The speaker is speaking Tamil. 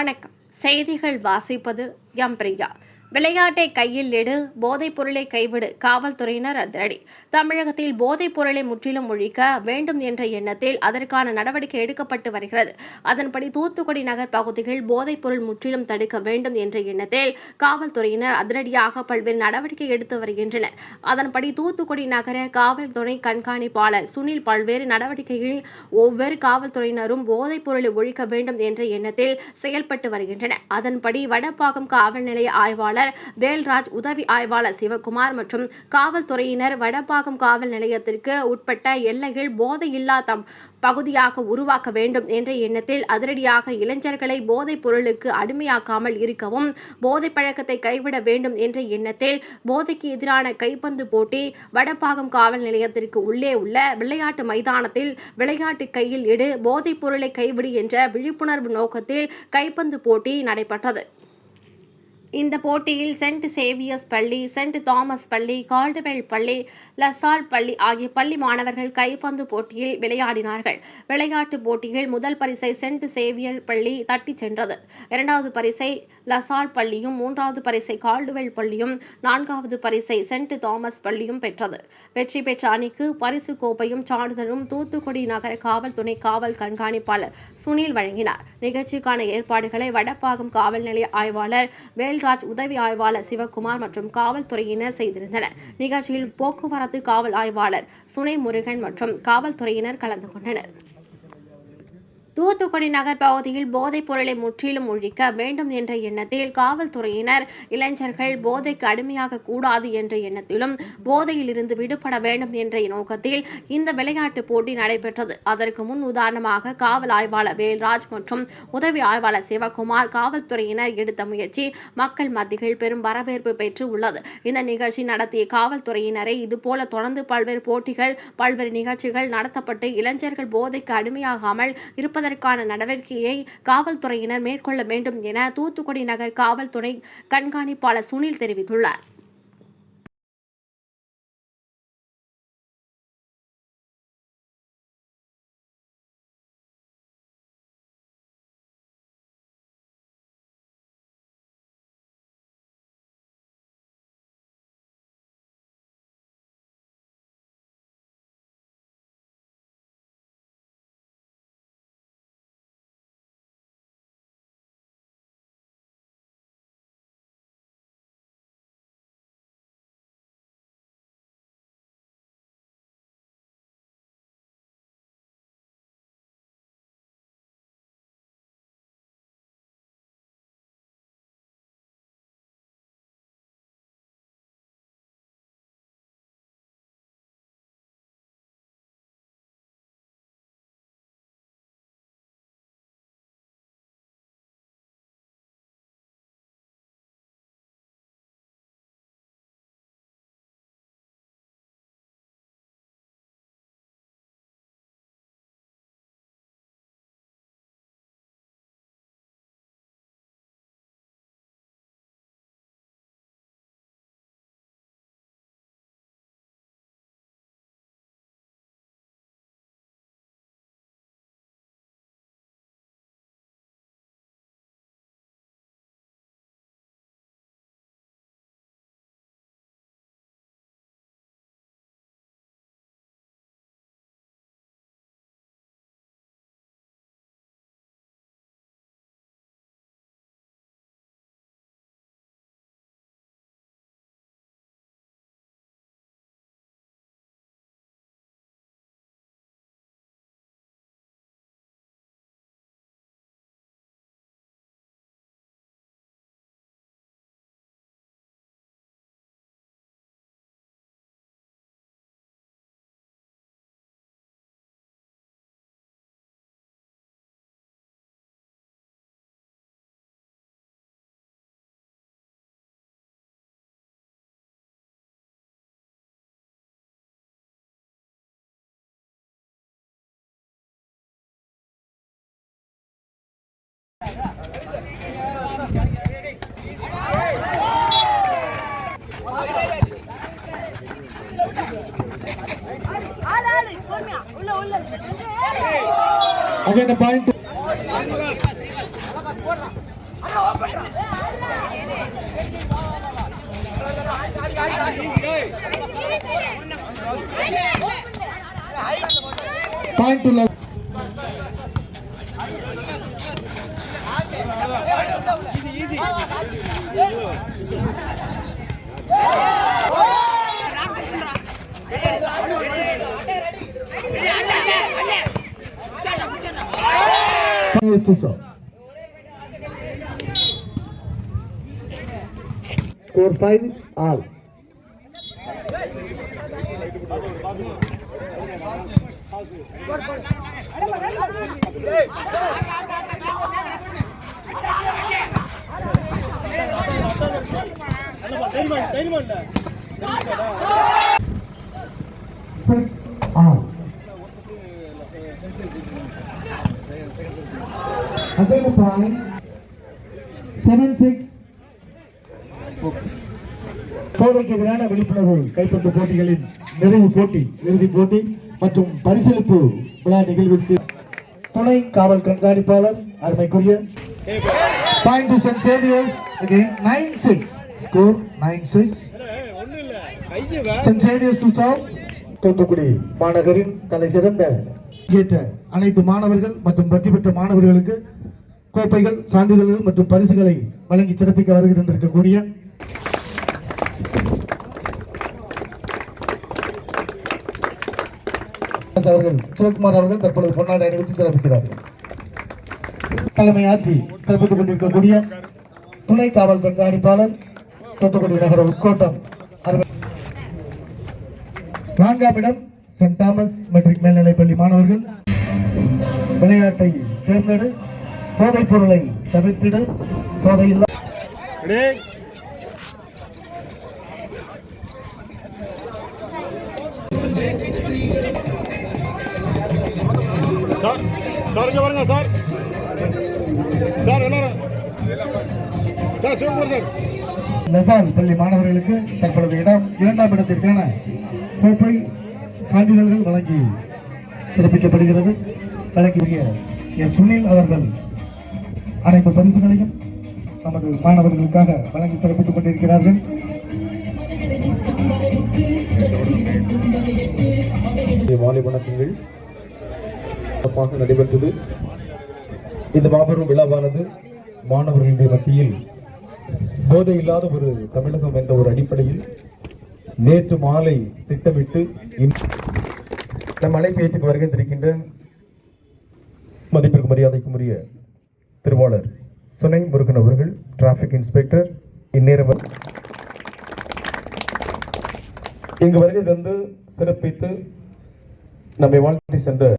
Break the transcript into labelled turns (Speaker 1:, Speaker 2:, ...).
Speaker 1: வணக்கம். செய்திகள் வாசிப்பது எம் பிரியா. விளையாட்டை கையில் எடு, போதைப் பொருளை கைவிடு, காவல்துறையினர் அதிரடி. தமிழகத்தில் போதைப் பொருளை முற்றிலும் ஒழிக்க வேண்டும் என்ற எண்ணத்தில் அதற்கான நடவடிக்கை எடுக்கப்பட்டு வருகிறது. அதன்படி தூத்துக்குடி நகர் பகுதியில் போதைப் பொருள் முற்றிலும் தடுக்க வேண்டும் என்ற எண்ணத்தில் காவல்துறையினர் அதிரடியாக பல்வேறு நடவடிக்கை எடுத்து வருகின்றனர். அதன்படி தூத்துக்குடி நகர காவல் துணை கண்காணிப்பாளர் சுனில் பல்வேறு நடவடிக்கைகளில் ஒவ்வொரு காவல்துறையினரும் போதைப் பொருளை ஒழிக்க வேண்டும் என்ற எண்ணத்தில் செயல்பட்டு வருகின்றனர். அதன்படி வடப்பாக்கம் காவல் நிலைய ஆய்வாளர் வேல்ராஜ், உதவி ஆய்வாளர் சிவகுமார் மற்றும் காவல்துறையினர் வடப்பாக்கம் காவல் நிலையத்திற்கு உட்பட்ட எல்லையில் போதையில்லா பகுதியாக உருவாக்க வேண்டும் என்ற எண்ணத்தில் அதிரடியாக இளைஞர்களை போதைப் பொருளுக்கு அடிமையாக்காமல் இருக்கவும், போதை பழக்கத்தை கைவிட வேண்டும் என்ற எண்ணத்தில் போதைக்கு எதிரான கைப்பந்து போட்டி வடப்பாக்கம் காவல் நிலையத்திற்கு உள்ளே உள்ள விளையாட்டு மைதானத்தில் விளையாட்டு கையில் எடு, போதைப் பொருளை கைவிடு என்ற விழிப்புணர்வு நோக்கத்தில் கைப்பந்து போட்டி நடைபெற்றது. இந்த போட்டியில் சென்ட் சேவியர்ஸ் பள்ளி, சென்ட் தாமஸ் பள்ளி, கால்டுவெல் பள்ளி, லசால் பள்ளி ஆகிய பள்ளி மாணவர்கள் கைப்பந்து போட்டியில் விளையாடினார்கள். விளையாட்டு போட்டியில் முதல் பரிசை சென்ட் சேவியர் பள்ளி தட்டிச் சென்றது. இரண்டாவது பரிசை லசால் பள்ளியும், மூன்றாவது பரிசை கால்டுவெல் பள்ளியும், நான்காவது பரிசை சென்ட் தாமஸ் பள்ளியும் பெற்றது. வெற்றி பெற்ற அணிக்கு பரிசு கோப்பையும் சான்றிதழும் தூத்துக்குடி நகர காவல் துணை காவல் கண்காணிப்பாளர் சுனில் வழங்கினார். நிகழ்ச்சிக்கான ஏற்பாடுகளை வடப்பாக்கம் காவல் நிலைய ஆய்வாளர் வேல்ராஜ், உதவி ஆய்வாளர் சிவகுமார் மற்றும் காவல்துறையினர் செய்திருந்தனர். நிகழ்ச்சியில் போக்குவரத்து காவல் ஆய்வாளர் சுனை முருகன் மற்றும் காவல்துறையினர் கலந்து கொண்டனர். தூத்துக்குடி நகர் பகுதியில் போதைப் பொருளை முற்றிலும் ஒழிக்க வேண்டும் என்ற எண்ணத்தில் காவல்துறையினர் இளைஞர்கள் போதைக்கு அடிமையாக கூடாது என்ற எண்ணத்திலும் போதையில் இருந்து விடுபட வேண்டும் என்ற நோக்கத்தில் இந்த விளையாட்டு போட்டி நடைபெற்றது. அதற்கு முன் உதாரணமாக காவல் ஆய்வாளர் வேல்ராஜ் மற்றும் உதவி ஆய்வாளர் சிவகுமார் காவல்துறையினர் எடுத்த முயற்சி மக்கள் மத்தியில் பெரும் வரவேற்பு பெற்று உள்ளது. இந்த நிகழ்ச்சி நடத்திய காவல்துறையினரை இதுபோல தொடர்ந்து பல்வேறு போட்டிகள், பல்வேறு நிகழ்ச்சிகள் நடத்தப்பட்டு இளைஞர்கள் போதைக்கு அடிமையாகாமல் இருப்பதற்கான நடவடிக்கையை காவல்துறையினர் மேற்கொள்ள வேண்டும் என தூத்துக்குடி நகர் காவல் துணை கண்காணிப்பாளர் சுனில் தெரிவித்துள்ளார்.
Speaker 2: Again, the point. Point to left. Yes, to serve. Score 5 all. Again a point. 7-6. கோவைக்கு எதிரான விழிப்புணர்வு கைப்பற்று போட்டிகளின் இறுதி போட்டி மற்றும் பரிசளிப்பு விழா நிகழ்விற்கு துணை காவல் கண்காணிப்பாளர் அருமைக்குரிய point to Saint Xavier's again 9-6 score 9-6 Saint Xavier's to serve. Thoothukudi மாநகரின் தலை சிறந்த அனைத்து மாணவர்கள் மற்றும் வெற்றி பெற்ற மாணவர்களுக்கு கோப்பைகள், சான்றிதழ்கள் மற்றும் பரிசுகளை வழங்கி சிறப்பிக்க வருகின்றிருக்கக்கூடிய அவர்கள் சிவகுமார் அவர்கள் தற்பொழுது பொன்னாடை அணிவித்து சிறப்பிக்கிறார்கள். தலைமையாற்றி சிறப்பித்துக் கொண்டிருக்கக்கூடிய துணை காவல் கண்காணிப்பாளர் தூத்துக்குடி நகர உட்கோட்டம் 4ஆம் இடம் சென்ட் தாமஸ் மெட்ரிக் மேல்நிலைப்பள்ளி மாணவர்கள். விளையாட்டை தேர்ந்தெடு, போதைப் பொருளை தவிர்த்திடு, போதையில்லா பள்ளி மாணவர்களுக்கு தற்பொழுது 2ஆம் இடத்திற்கான கோப்பை, சான்றிதழ்கள் வழங்கி சிறப்பிக்கப்படுகிறது. வழங்கிய எஸ் சுனில் அவர்கள் அனைத்து பரிசுகளையும் நமது மாணவர்களுக்காக வழங்கி சிறப்பித்துக் கொண்டிருக்கிறார்கள். மாலை வணக்கங்கள் சிறப்பாக நடைபெற்றது. இந்த மாபெரும் விழாவானது மாணவர்களுடைய மத்தியில் போதை இல்லாத ஒரு தமிழகம் என்ற ஒரு அடிப்படையில் நேற்று மாலை திட்டமிட்டு நம் அழைப்பேற்றுக்கு வருகின்றிருக்கின்ற மதிப்பிற்கு மரியாதைக்கும் உரிய திருவாளர் சுனை முருகன் அவர்கள், டிராபிக் இன்ஸ்பெக்டர், இந்நேரம் இங்கு வருகை தந்து சிறப்பித்து நம்மை வாழ்த்தி சென்ற